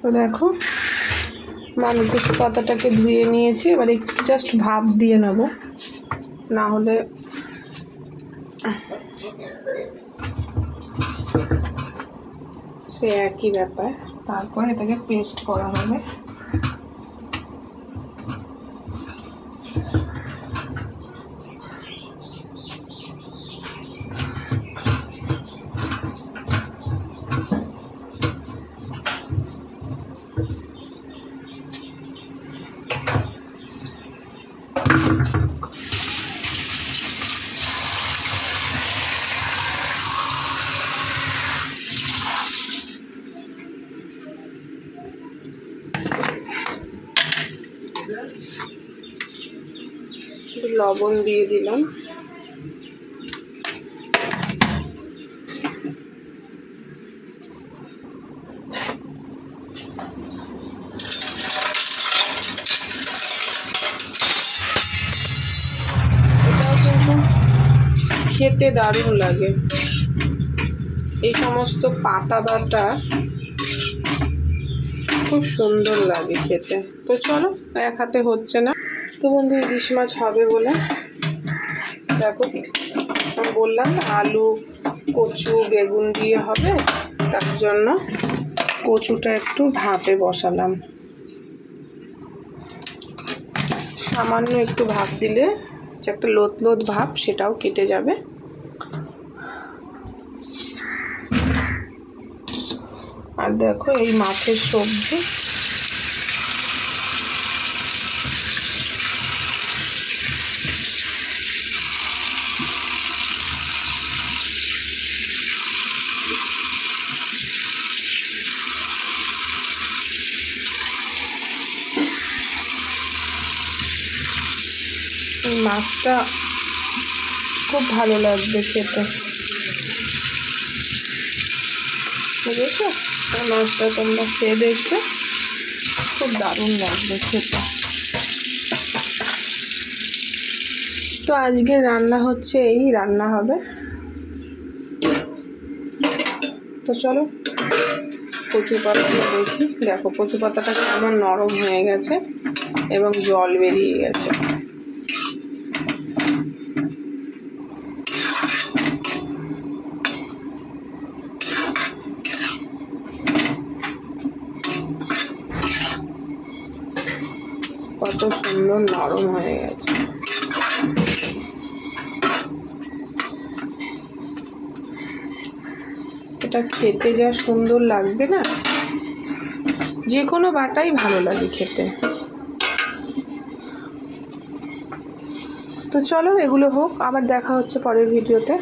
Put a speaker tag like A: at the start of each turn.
A: তো দেখো মালকোচি পাতাটাকে ধুয়ে নিয়েছি, এবার একটু জাস্ট ভাপ দিয়ে নেব, না হলে সে একই ব্যাপার। তারপর এটাকে পেস্ট করা হবে। লবণ দিয়ে দিলাম, খেতে দারুণ লাগে। এই সমস্ত পাতা বাটা খুব সুন্দর লাগে খেতে। তো চলো, এক হাতে হচ্ছে না। তো বন্ধু ইলিশ মাছ হবে বলে দেখো আমি বললাম আলু কচু বেগুন দিয়ে হবে, তার জন্য কচুটা একটু ভাপে বসালাম। সামান্য একটু ভাপ দিলে যে একটা লোত লোত ভাপ সেটাও কেটে যাবে। আর দেখো এই মাছের সবজি, এই মাছটা খুব ভালো লাগবে খেতে, বুঝেছো? এই মাছটা তোমরা খেয়ে দেখবে, খুব দারুণ লাগবে খেতে। তো আজকে রান্না হচ্ছে, এই রান্না হবে। তো চলো কচু পাতাটা দেখি। দেখো কচু পাতাটা কেমন নরম হয়ে গেছে এবং জল বেরিয়ে গেছে। কত সুন্দর নরম হয়ে গেছে। এটা খেতে যা সুন্দর লাগবে না, যে কোনো বাটাই ভালো লাগে খেতে। তো চলো এগুলো হোক, আবার দেখা হচ্ছে পরের ভিডিওতে।